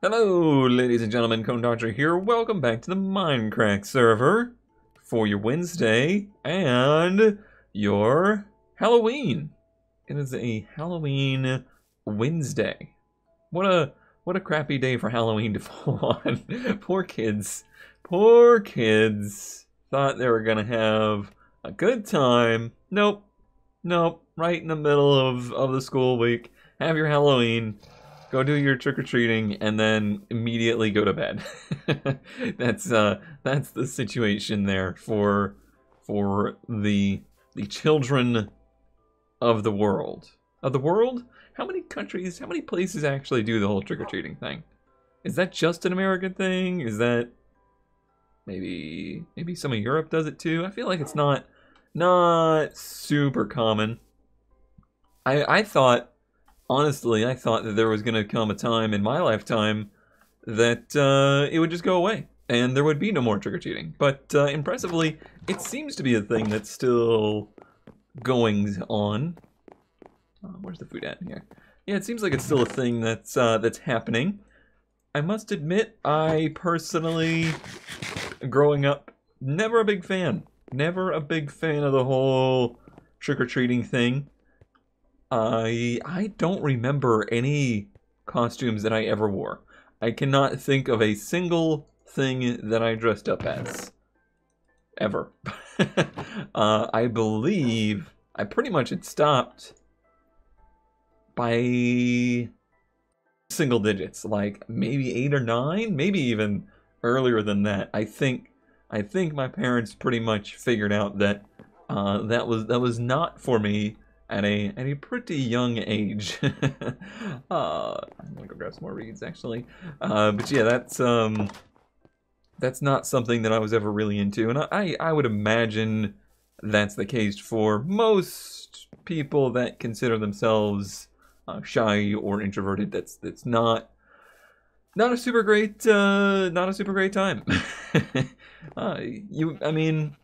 Hello, ladies and gentlemen, Cone Dodger here. Welcome back to the Mindcrack server for your Wednesday and your Halloween. It is a Halloween Wednesday. What a crappy day for Halloween to fall on. Poor kids. Poor kids thought they were gonna have a good time. Nope. Nope. Right in the middle of the school week. Have your Halloween. Go do your trick-or-treating and then immediately go to bed. That's the situation there for the children of the world. Of the world? How many countries, how many places actually do the whole trick-or-treating thing? Is that just an American thing? Is that maybe some of Europe does it too? I feel like it's not super common. I thought, honestly, I thought that there was going to come a time in my lifetime that it would just go away and there would be no more trick-or-treating. But impressively, it seems to be a thing that's still going on. Where's the food at here? Yeah, it seems like it's still a thing that's happening. I must admit, I personally, growing up, never a big fan. Never a big fan of the whole trick-or-treating thing. I don't remember any costumes that I ever wore. I cannot think of a single thing that I dressed up as. Ever. I believe I pretty much had stopped by single digits, like maybe 8 or 9, maybe even earlier than that. I think my parents pretty much figured out that that was not for me at a pretty young age. I'm gonna go grab some more reeds actually. But yeah, that's not something that I was ever really into, and I would imagine that's the case for most people that consider themselves shy or introverted. That's not a super great time. I mean,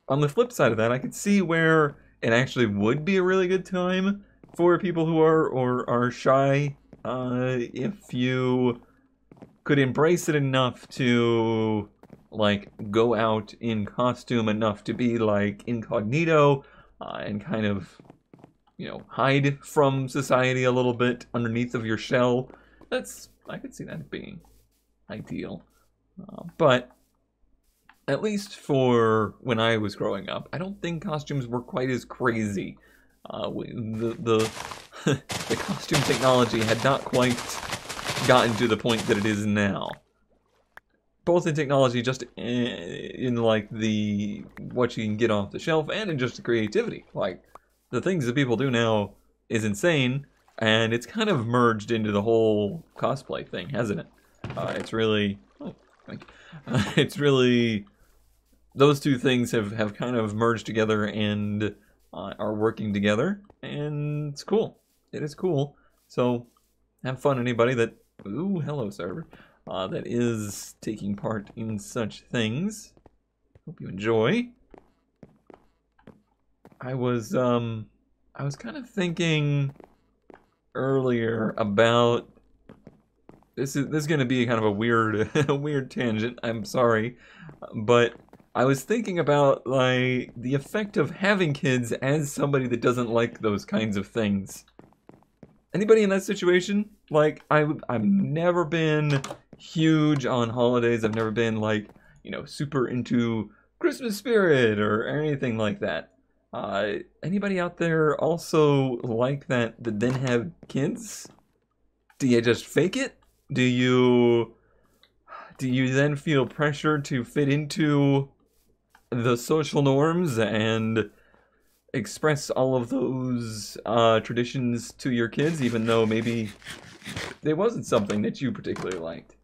on the flip side of that, I could see where it actually would be a really good time for people who are shy, if you could embrace it enough to like go out in costume enough to be like incognito, and kind of, you know, hide from society a little bit underneath of your shell. I could see that being ideal, but at least for when I was growing up, I don't think costumes were quite as crazy. The the costume technology had not quite gotten to the point that it is now. Both in technology, just in like the what you can get off the shelf, and in just the creativity. Like the things that people do now is insane, and it's kind of merged into the whole cosplay thing, hasn't it? It's really, it's really. Those two things have kind of merged together and are working together, and it's cool. It is cool. So have fun, anybody that, ooh, hello server, that is taking part in such things. Hope you enjoy. I was kind of thinking earlier about this is going to be kind of a weird a weird tangent. I'm sorry, but I was thinking about, like, the effect of having kids as somebody that doesn't like those kinds of things. Anybody in that situation? Like, I've never been huge on holidays. I've never been, like, you know, super into Christmas spirit or anything like that. Anybody out there also like that then have kids? Do you just fake it? Do you then feel pressure to fit into the social norms and express all of those traditions to your kids, even though maybe they wasn't something that you particularly liked?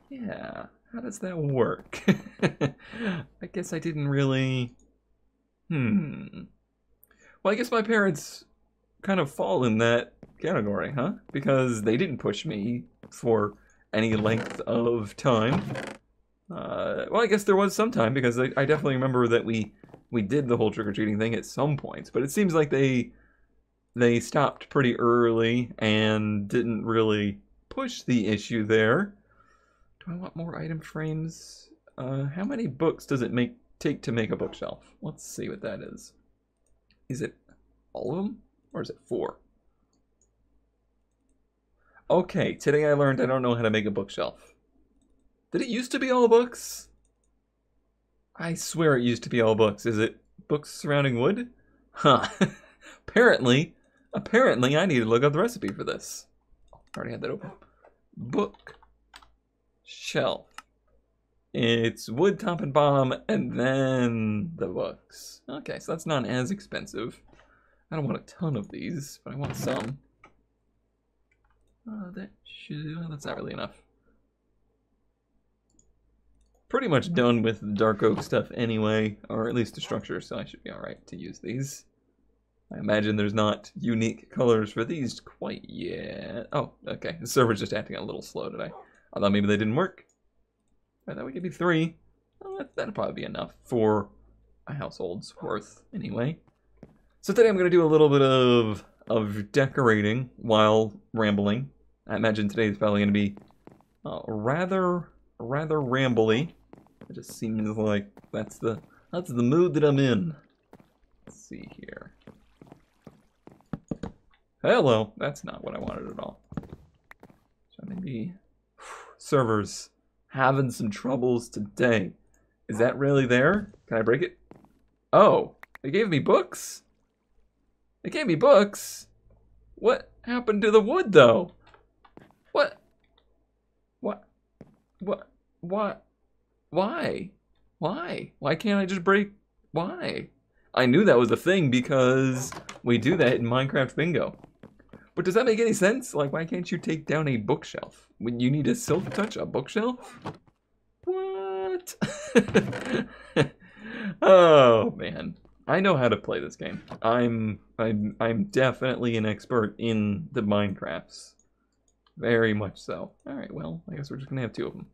Yeah, how does that work? I guess I didn't really... Well, I guess my parents kind of fall in that category, huh? Because they didn't push me for any length of time. Well, I guess there was some time, because I definitely remember that we did the whole trick-or-treating thing at some points, but it seems like they stopped pretty early and didn't really push the issue there. Do I want more item frames? How many books does it take to make a bookshelf? Let's see what that is. Is it all of them? Or is it 4? Okay, today I learned I don't know how to make a bookshelf. Did it used to be all books? I swear it used to be all books. Is it books surrounding wood? Huh. Apparently I need to look up the recipe for this. Oh, I already had that open. Book shelf. It's wood top and bottom, and then the books. Okay, so that's not as expensive. I don't want a ton of these, but I want some. That's not really enough. Pretty much done with the dark oak stuff anyway, or at least the structure, so I should be alright to use these. I imagine there's not unique colors for these quite yet. Oh, okay. The server's just acting a little slow today. I thought maybe they didn't work. I thought we could be 3. Oh, that'd probably be enough for a household's worth anyway. So today I'm going to do a little bit of decorating while rambling. I imagine today is probably going to be rather rambly. It just seems like that's the mood that I'm in. Let's see here. Hello, that's not what I wanted at all. So maybe servers having some troubles today. Is that really there? Can I break it? Oh, they gave me books? They gave me books? What happened to the wood though? What? Why? Why can't I just break? Why? I knew that was a thing because we do that in Minecraft Bingo. But does that make any sense? Like, why can't you take down a bookshelf? When you need a silk touch a bookshelf? What? Oh man, I know how to play this game. I'm definitely an expert in the Minecrafts. Very much so. Alright, well, I guess we're just gonna have 2 of them.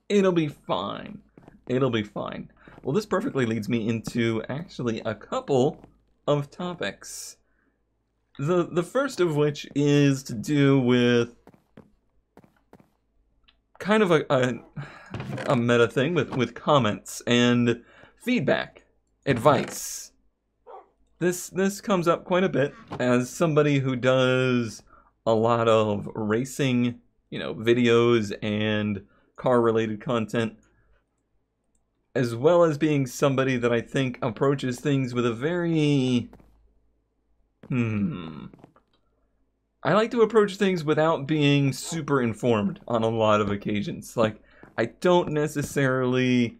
It'll be fine. It'll be fine. Well, this perfectly leads me into actually a couple of topics. The first of which is to do with kind of a meta thing with comments and feedback, advice. This comes up quite a bit as somebody who does a lot of racing, videos and car-related content, as well as being somebody that I think approaches things with a very I like to approach things without being super informed on a lot of occasions. Like, I don't necessarily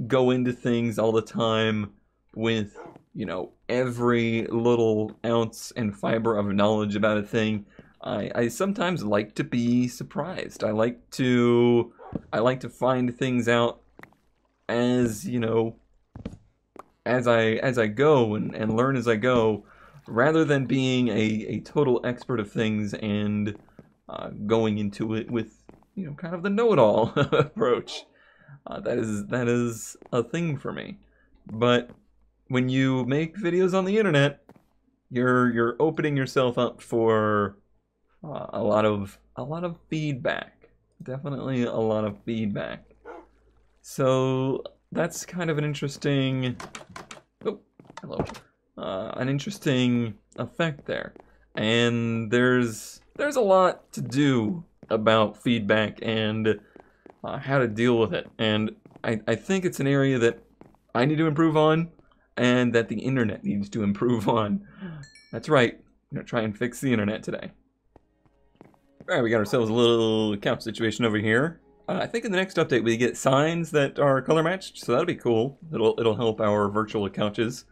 go into things all the time with, every little ounce and fiber of knowledge about a thing. I sometimes like to be surprised. I like to find things out as, as I go and learn as I go, rather than being a total expert of things and going into it with, kind of the know-it-all approach. That is a thing for me. But when you make videos on the internet, you're opening yourself up for a lot of feedback. Definitely a lot of feedback. So that's kind of an interesting. Oh, hello. An interesting effect there, and there's a lot to do about feedback and how to deal with it, and I think it's an area that I need to improve on and that the internet needs to improve on. That's right, I'm gonna try and fix the internet today. Alright, we got ourselves a little couch situation over here. I think in the next update we get signs that are color matched, so that'll be cool. It'll help our virtual couches.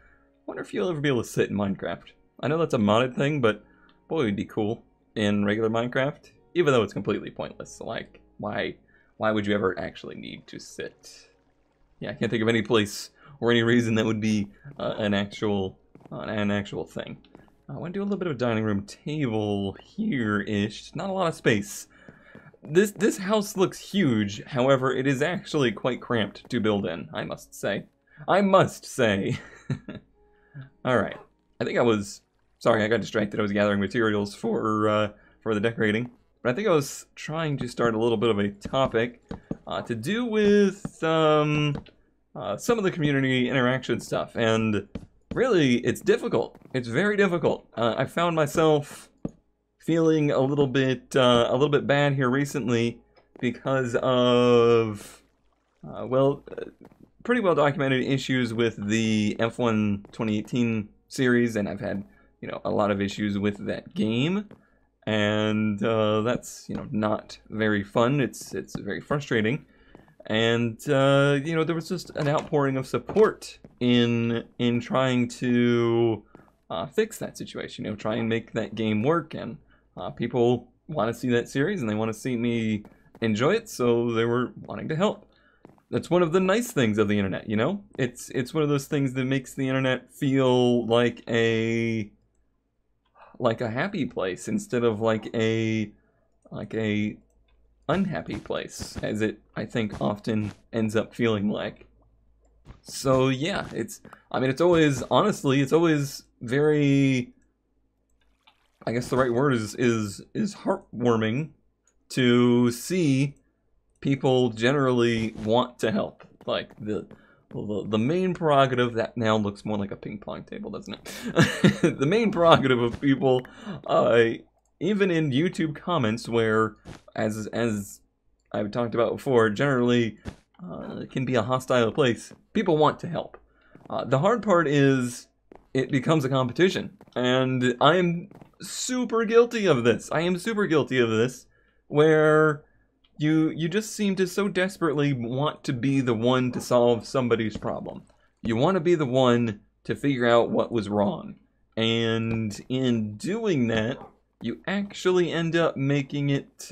Wonder if you'll ever be able to sit in Minecraft. I know that's a modded thing, but boy, it'd be cool in regular Minecraft, even though it's completely pointless. Like, why would you ever actually need to sit? Yeah, I can't think of any place or any reason that would be an actual thing. I want to do a little bit of a dining room table here-ish. Not a lot of space. This house looks huge, however, it is actually quite cramped to build in, I must say. Alright, I think sorry, I got distracted. I was gathering materials for the decorating. I think I was trying to start a little bit of a topic to do with some of the community interaction stuff, and really, it's difficult. It's very difficult. I found myself feeling a little bit bad here recently because of pretty well documented issues with the F1 2018 series, and I've had a lot of issues with that game, and that's not very fun. It's very frustrating, and there was just an outpouring of support in trying to fix that situation. Try and make that game work, and people want to see that series and they want to see me enjoy it, so they were wanting to help. That's one of the nice things of the internet, It's one of those things that makes the internet feel like a happy place instead of like a unhappy place, as it I think often ends up feeling like. So yeah, it's always, honestly, it's always very, I guess the right word is heartwarming to see people generally want to help. Like the main prerogative, that now looks more like a ping pong table, doesn't it? The main prerogative of people, even in YouTube comments, where as I've talked about before, generally it can be a hostile place. People want to help. The hard part is it becomes a competition, and I am super guilty of this. Where you just seem to so desperately want to be the one to solve somebody's problem. You want to be the one to figure out what was wrong. And in doing that, you actually end up making it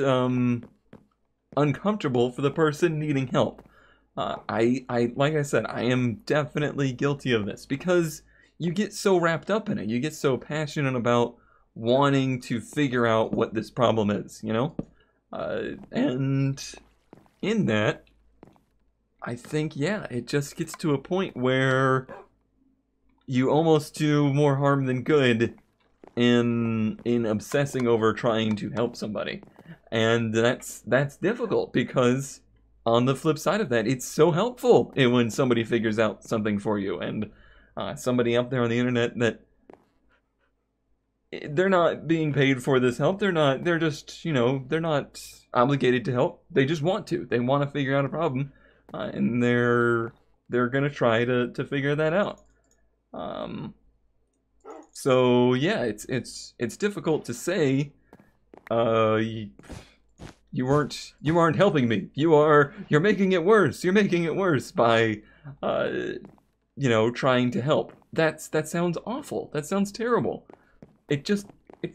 uncomfortable for the person needing help. Like I said, I am definitely guilty of this, because you get so wrapped up in it. You get so passionate about wanting to figure out what this problem is, and in that, I think, yeah, it just gets to a point where you almost do more harm than good in obsessing over trying to help somebody. And that's difficult, because on the flip side of that, it's so helpful when somebody figures out something for you, and somebody out there on the internet that they're not being paid for this help. They're just, they're not obligated to help. They just want to. They want to figure out a problem, and they're gonna try to figure that out. So yeah, it's difficult to say, you aren't helping me. You're making it worse. You're making it worse by trying to help. That sounds awful. That sounds terrible. It's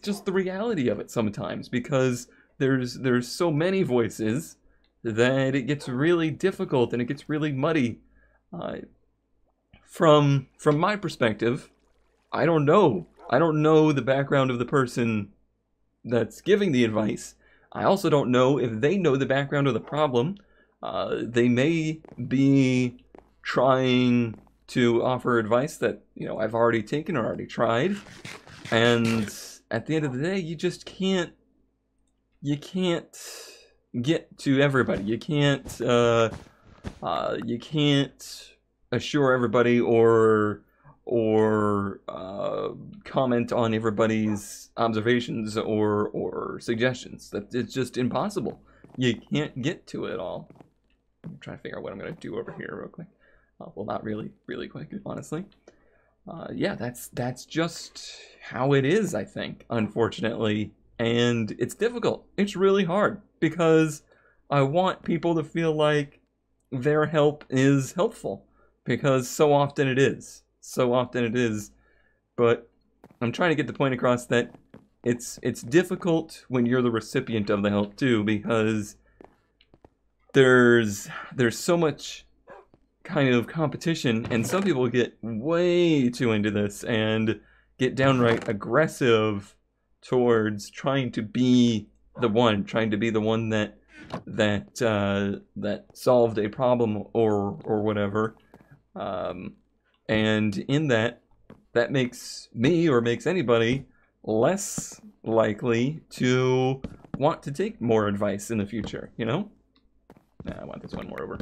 just the reality of it sometimes, because there's so many voices that it gets really difficult and it gets really muddy. From my perspective, I don't know the background of the person that's giving the advice. I also don't know if they know the background of the problem. They may be trying to offer advice that I've already taken or already tried. And at the end of the day, you just can't get to everybody. You can't assure everybody or comment on everybody's observations or suggestions. That it's just impossible. You can't get to it all. I'm trying to figure out what I'm gonna do over here real quick. Well, not really quick, honestly. Yeah, that's just how it is, I think, unfortunately. And it's difficult. It's really hard, because I want people to feel like their help is helpful, because so often it is. But I'm trying to get the point across that it's difficult when you're the recipient of the help too, because there's so much kind of competition, and some people get way too into this and get downright aggressive towards trying to be the one that solved a problem or whatever, and in that makes me, or makes anybody, less likely to want to take more advice in the future, you know? Nah, I want this one more over.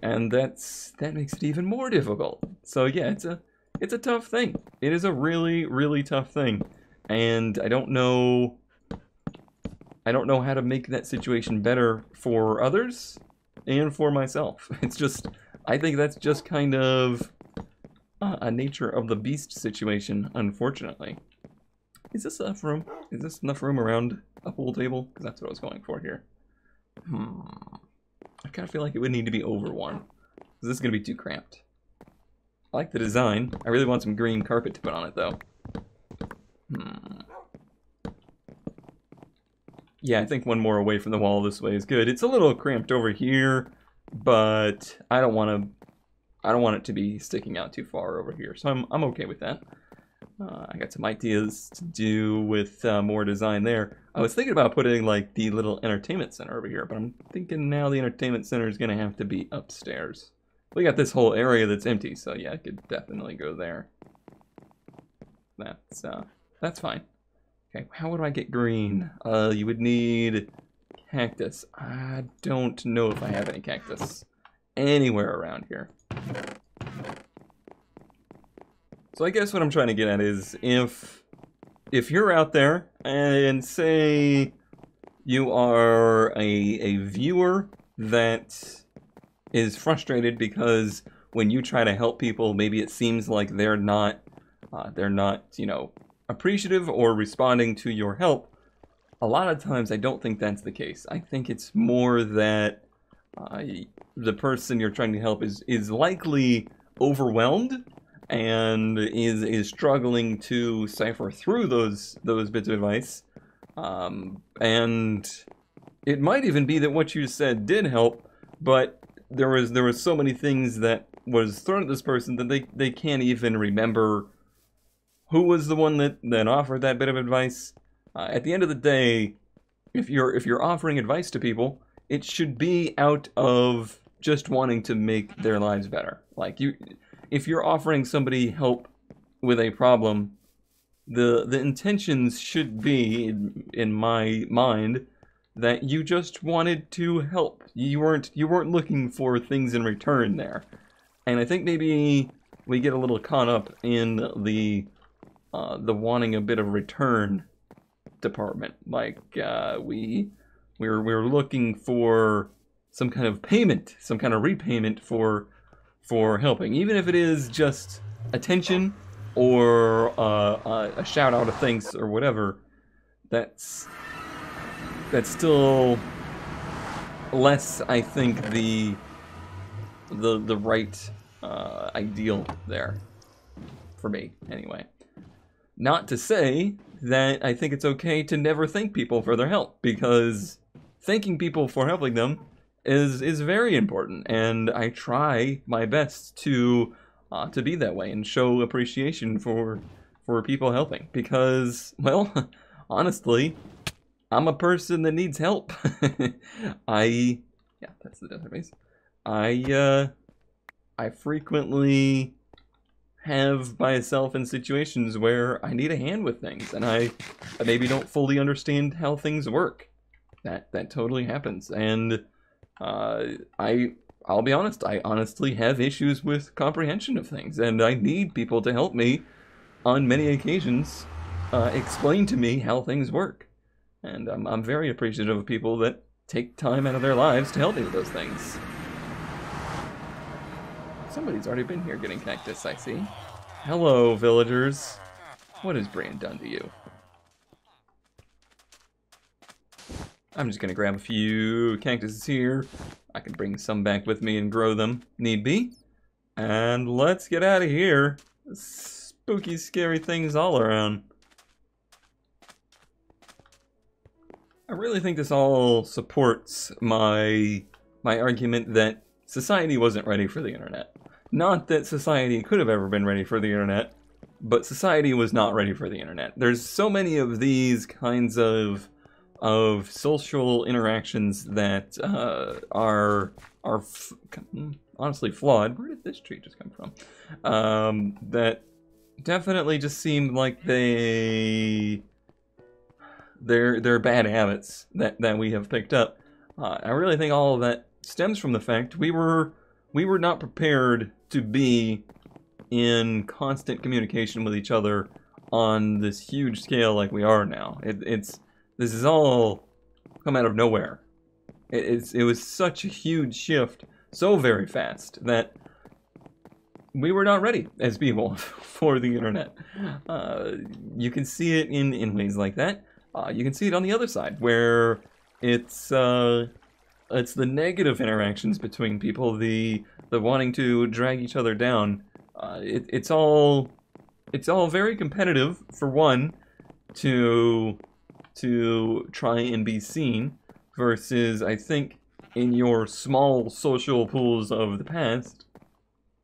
And that makes it even more difficult. So yeah, it's a tough thing. It is a really, really tough thing. And I don't know how to make that situation better for others and for myself. It's just, I think that's just kind of a nature of the beast situation, unfortunately. Is this enough room? Is this enough room around a pool table? Because that's what I was going for here. I kind of feel like it would need to be over one. This is going to be too cramped. I like the design. I really want some green carpet to put on it, though. Yeah, I think one more away from the wall this way is good. It's a little cramped over here, but I don't want it to be sticking out too far over here, so I'm okay with that. I got some ideas to do with more design there. I was thinking about putting like the little entertainment center over here, but I'm thinking now the entertainment center is gonna have to be upstairs. We got this whole area that's empty, so yeah, I could definitely go there. That's fine. Okay, how do I get green? You would need cactus. I don't know if I have any cactus anywhere around here. So I guess what I'm trying to get at is if you're out there and say you are a viewer that is frustrated because when you try to help people, maybe it seems like they're not, you know, appreciative or responding to your help. A lot of times I don't think that's the case. I think it's more that the person you're trying to help is likely overwhelmed and is struggling to cipher through those bits of advice. And it might even be that what you said did help, but there was so many things that was thrown at this person that they can't even remember who was the one that offered that bit of advice. At the end of the day, if you're offering advice to people, it should be out of just wanting to make their lives better. Like if you're offering somebody help with a problem, the intentions should be, in my mind, that you just wanted to help. You weren't looking for things in return there. And I think maybe we get a little caught up in the wanting a bit of return department. Like we're looking for some kind of payment, some kind of repayment for helping, even if it is just attention or a shout out of thanks or whatever. That's still less, I think, the right ideal there for me anyway. Not to say that I think it's okay to never thank people for their help, because thanking people for helping them is very important, and I try my best to be that way and show appreciation for people helping, because, well, honestly, I'm a person that needs help. Yeah, that's the desert base. I frequently have myself in situations where I need a hand with things, and I maybe don't fully understand how things work. That totally happens, and I'll be honest, I honestly have issues with comprehension of things, and I need people to help me on many occasions explain to me how things work. And I'm very appreciative of people that take time out of their lives to help me with those things. Somebody's already been here getting cactus, I see. Hello, villagers. What has Brian done to you? I'm just gonna grab a few cactuses here. I can bring some back with me and grow them, need be. And let's get out of here. Spooky, scary things all around. I really think this all supports my argument that society wasn't ready for the internet. Not that society could have ever been ready for the internet, but society was not ready for the internet. There's so many of these kinds of social interactions that are honestly flawed. Where did this tree just come from? That definitely just seem like they they're bad habits that we have picked up. I really think all of that stems from the fact we were not prepared to be in constant communication with each other on this huge scale like we are now. This is all come out of nowhere. It was such a huge shift so very fast that we were not ready as people for the internet. You can see it in ways like that. You can see it on the other side, where it's the negative interactions between people, the wanting to drag each other down. It's all very competitive, for one, to try and be seen, versus, I think, in your small social pools of the past,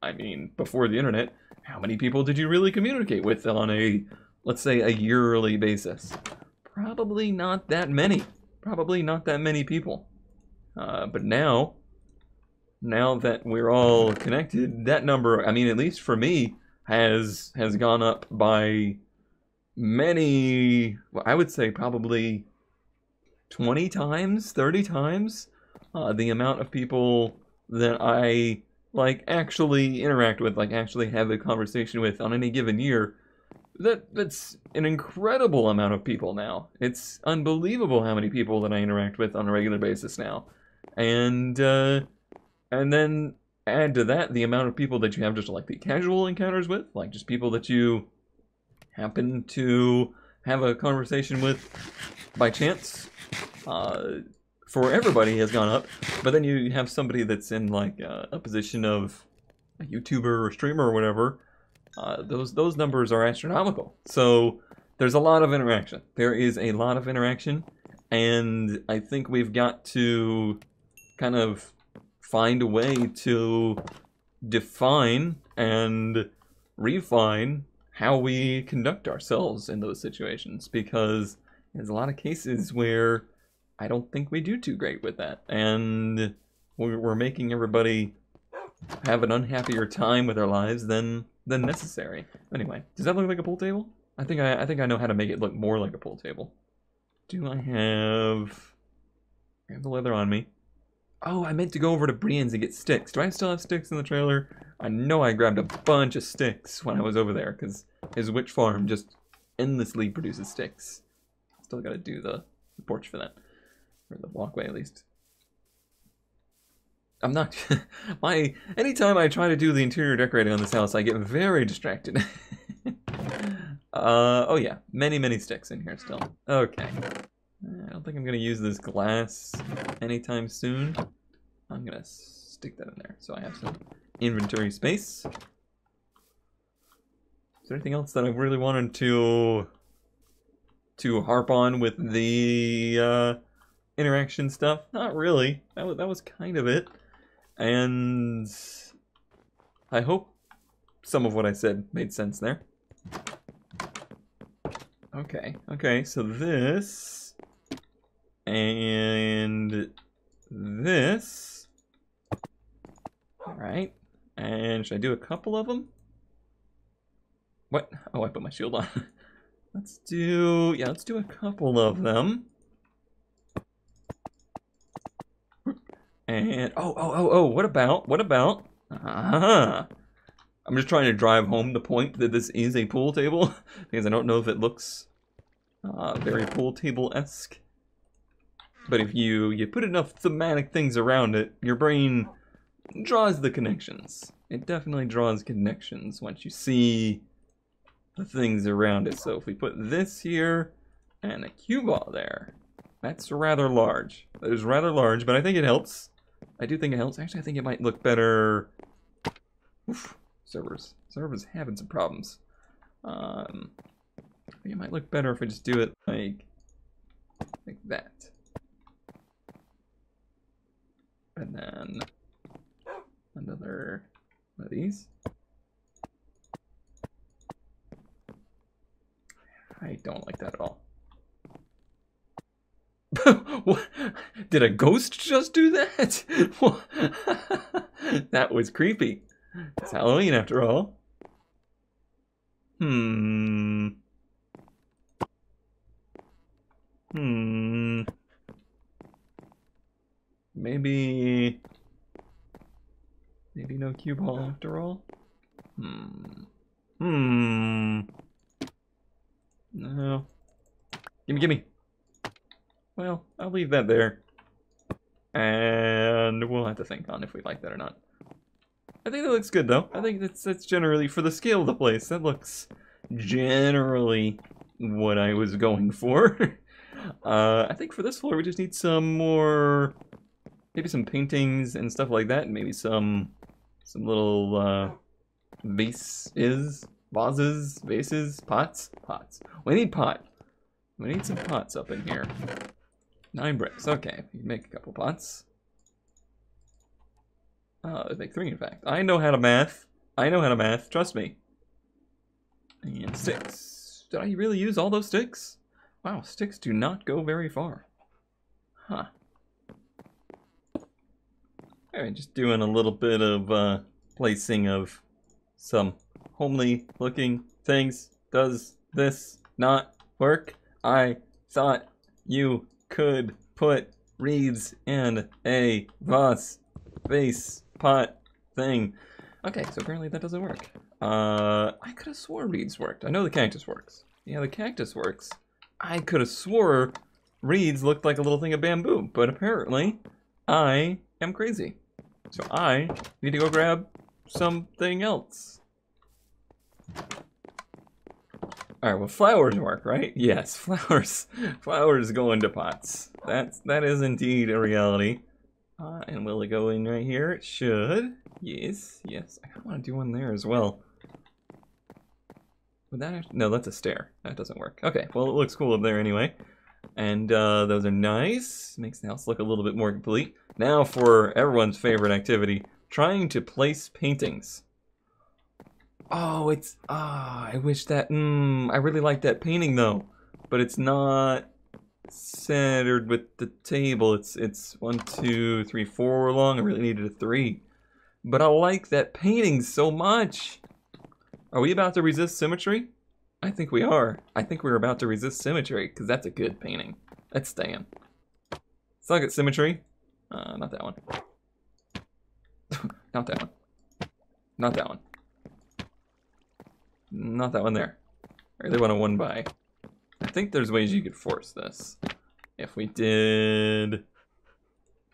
I mean, before the internet, how many people did you really communicate with on a, let's say, a yearly basis? Probably not that many. Probably not that many people. But now that we're all connected, that number, I mean, at least for me, has gone up by many, well, I would say probably 20 times, 30 times the amount of people that I actually interact with, actually have a conversation with on any given year. That's an incredible amount of people now. It's unbelievable how many people that I interact with on a regular basis now. And then add to that the amount of people that you have just the casual encounters with, just people that you happen to have a conversation with by chance. For everybody has gone up, but then you have somebody that's in a position of a YouTuber or streamer or whatever. Those numbers are astronomical. So there's a lot of interaction. There is a lot of interaction, and I think we've got to kind of find a way to define and refine how we conduct ourselves in those situations, because there's a lot of cases where I don't think we do too great with that, and we're making everybody have an unhappier time with their lives than necessary. Anyway, does that look like a pool table? I think I know how to make it look more like a pool table. Do I have the leather on me? Oh, I meant to go over to Brienne's and get sticks. Do I still have sticks in the trailer? I know I grabbed a bunch of sticks when I was over there, because his witch farm just endlessly produces sticks. Still gotta do the porch for that. Or the walkway, at least. I'm not... anytime I try to do the interior decorating on this house, I get very distracted. Oh yeah, many sticks in here still. Okay. I don't think I'm gonna use this glass anytime soon. I'm gonna stick that in there so I have some inventory space. Is there anything else that I really wanted to harp on with the interaction stuff? Not really. That was kind of it. And I hope some of what I said made sense there. Okay, so this and this. Alright. And should I do a couple of them? What? Oh, I put my shield on. Let's do a couple of them. And oh, what about? I'm just trying to drive home the point that this is a pool table, because I don't know if it looks very pool table-esque. But if you put enough thematic things around it, your brain draws the connections. It definitely draws connections once you see the things around it. So if we put this here and a cue ball there, that's rather large. That is rather large, but I think it helps. I do think it helps. Actually, I think it might look better. Oof, servers having some problems. I think it might look better if I just do it like that. And then another one of these. I don't like that at all. What? Did a ghost just do that? That was creepy. It's Halloween after all. Maybe no cube hall after all? No. Gimme. Well, I'll leave that there. And we'll have to think on if we like that or not. I think that looks good, though. I think that's generally, for the scale of the place, that looks generally what I was going for. I think for this floor, we just need some more, maybe some paintings and stuff like that, and maybe some little vases, pots. We need pot. We need some pots up in here. 9 bricks. Okay, you make a couple pots. Make 3 in fact. I know how to math. Trust me. And sticks. Did I really use all those sticks? Wow, sticks do not go very far. Huh. Alright, just doing a little bit of placing of some homely looking things. Does this not work? I thought you could put reeds in a vase pot thing. Okay, so apparently that doesn't work. I could have swore reeds worked. I know the cactus works. Yeah, the cactus works. I could have swore reeds looked like a little thing of bamboo, but apparently I am crazy. So I need to go grab something else. Alright, well, flowers work, right? Yes, flowers. Flowers go into pots. That is indeed a reality. And will it go in right here? It should. Yes. I kind of want to do one there as well. Would that actually... No, that's a stair. That doesn't work. Okay, well, it looks cool up there anyway. And those are nice. Makes the house look a little bit more complete. Now for everyone's favorite activity, trying to place paintings. Oh, it's... I wish that... I really like that painting, though. But it's not centered with the table. It's 1, 2, 3, 4 long. I really needed a 3. But I like that painting so much. Are we about to resist symmetry? I think we are. I think we're about to resist symmetry, because that's a good painting. That's staying. Suck at symmetry. Not that one. Not that one. Not that one. Not that one there. I really want a 1 by. I think there's ways you could force this. If we did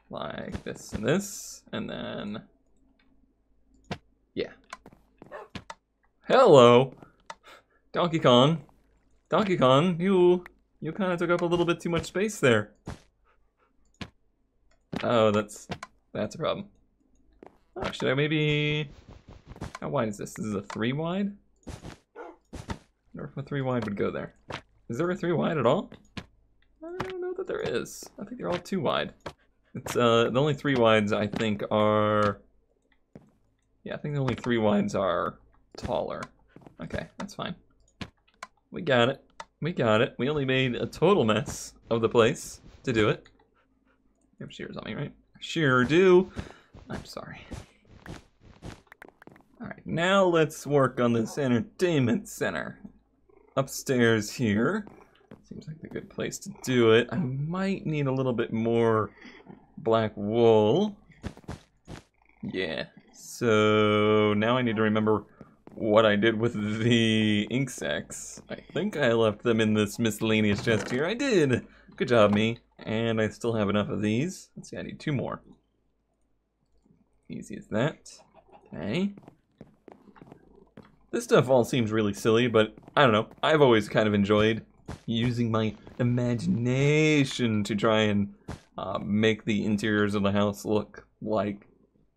like this, and then yeah. Hello, Donkey Kong. Donkey Kong, you kind of took up a little bit too much space there. Oh, that's a problem. Oh, should I maybe? How wide is this? This is a 3 wide. I wonder if a 3 wide would go there. Is there a 3 wide at all? I don't know that there is. I think they're all 2 wide. It's the only 3 wides I think are... Yeah, I think the only 3 wides are taller. Okay, that's fine. We got it. We got it. We only made a total mess of the place to do it. You have shears on me, right? I sure do. I'm sorry. Alright, now let's work on this entertainment center. Upstairs here. Seems like a good place to do it. I might need a little bit more black wool. Yeah. So now I need to remember what I did with the ink sacks. I think I left them in this miscellaneous chest here. I did! Good job, me. And I still have enough of these. Let's see, I need 2 more. Easy as that. Okay. This stuff all seems really silly, but I don't know. I've always kind of enjoyed using my imagination to try and make the interiors of the house look like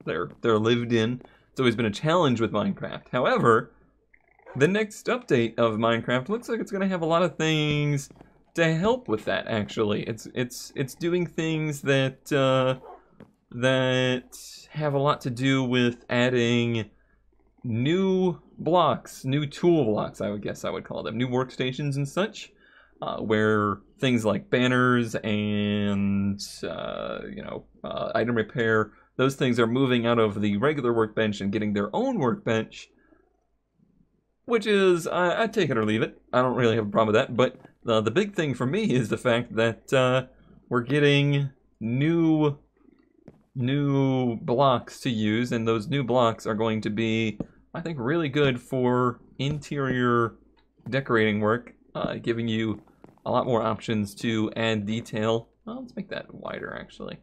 they're lived in. It's always been a challenge with Minecraft. However, the next update of Minecraft looks like it's going to have a lot of things to help with that. Actually, it's doing things that that have a lot to do with adding new blocks, new tool blocks, I would guess I would call them, new workstations and such, where things like banners and item repair, those things are moving out of the regular workbench and getting their own workbench, which is, I take it or leave it. I don't really have a problem with that, but the big thing for me is the fact that we're getting new blocks to use, and those new blocks are going to be, I think, really good for interior decorating work, giving you a lot more options to add detail. Well, let's make that wider, actually.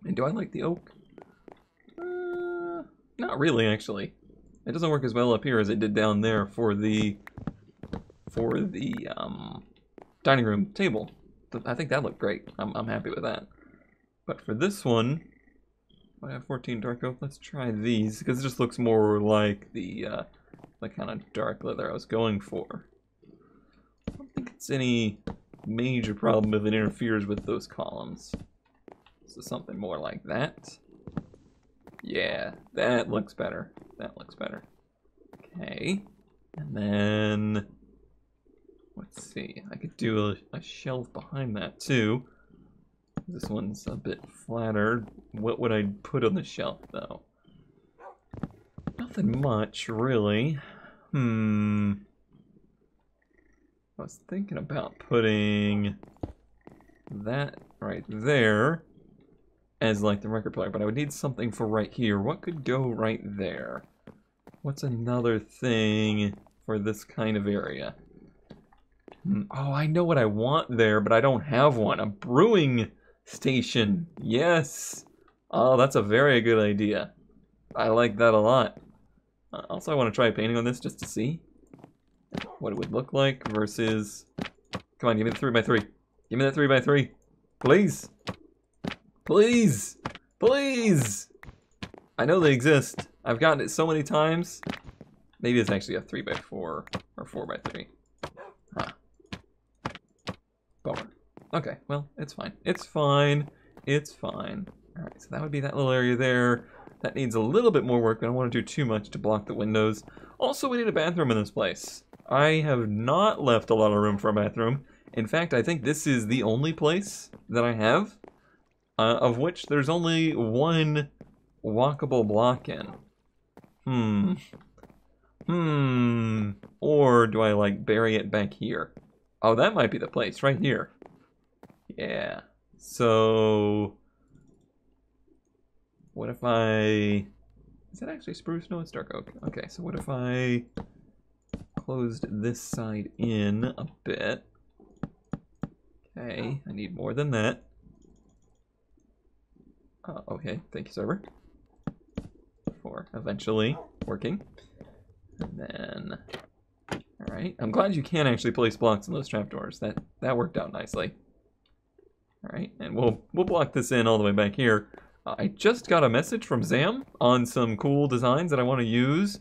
And do I like the oak? Not really, actually. It doesn't work as well up here as it did down there for the dining room table. I think that looked great. I'm happy with that. But for this one, I have 14 dark oak. Let's try these because it just looks more like the kind of dark leather I was going for. I don't think it's any major problem if it interferes with those columns. So something more like that. Yeah, that looks better. That looks better. Okay, and then let's see. I could do a shelf behind that too. This one's a bit flatter. What would I put on the shelf though? Nothing much, really. I was thinking about putting that right there as like the record player, but I would need something for right here. What could go right there? What's another thing for this kind of area? Oh, I know what I want there, but I don't have one. A brewing station. Yes. Oh, that's a very good idea. I like that a lot. Also, I want to try painting on this just to see what it would look like versus... Come on, give me the 3x3. Give me that 3x3. Please. Please. Please. I know they exist. I've gotten it so many times. Maybe it's actually a 3x4 or 4x3. Huh. Bummer. Okay, well, it's fine. It's fine. It's fine. Alright, so that would be that little area there. That needs a little bit more work, but I don't want to do too much to block the windows. Also, we need a bathroom in this place. I have not left a lot of room for a bathroom. In fact, I think this is the only place that I have, of which there's only one walkable block in. Or do I, like, bury it back here? Oh, that might be the place, right here. Yeah. So... what if I... Is that actually spruce? No, it's dark oak. Okay, so what if I closed this side in a bit? Okay, I need more than that. Okay, thank you, server. For eventually working. And then... Alright, I'm glad you can actually place blocks in those trapdoors. That worked out nicely. Alright, and we'll block this in all the way back here. I just got a message from Zam on some cool designs that I want to use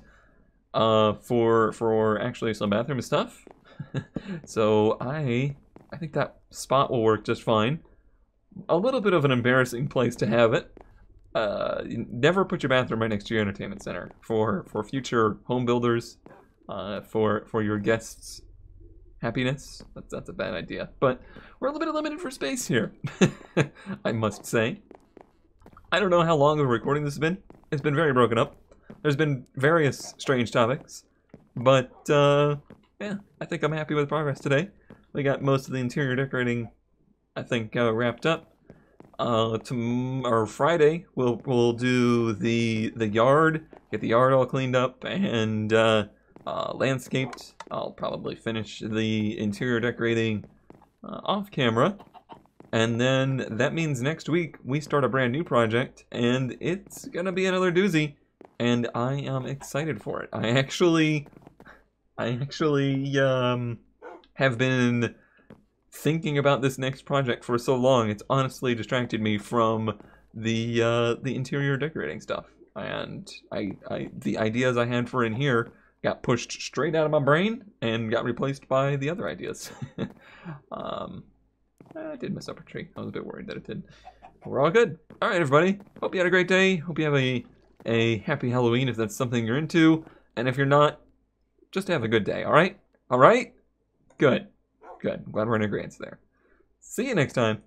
for actually some bathroom stuff. So I think that spot will work just fine. A little bit of an embarrassing place to have it. Never put your bathroom right next to your entertainment center for future home builders, for your guests' happiness. That's a bad idea. But we're a little bit limited for space here, I must say. I don't know how long of a recording this has been. It's been very broken up. There's been various strange topics. But, yeah, I think I'm happy with progress today. We got most of the interior decorating, I think, wrapped up. Or Friday, we'll do the yard, get the yard all cleaned up and landscaped. I'll probably finish the interior decorating off camera. And then that means next week we start a brand new project, and it's gonna be another doozy, and I am excited for it. I actually have been thinking about this next project for so long. It's honestly distracted me from the interior decorating stuff, and the ideas I had for in here got pushed straight out of my brain and got replaced by the other ideas. I did mess up a tree. I was a bit worried that it did. We're all good. All right, everybody. Hope you had a great day. Hope you have a happy Halloween if that's something you're into. And if you're not, just have a good day, all right? All right? Good. Good. I'm glad we're in agreement there. See you next time.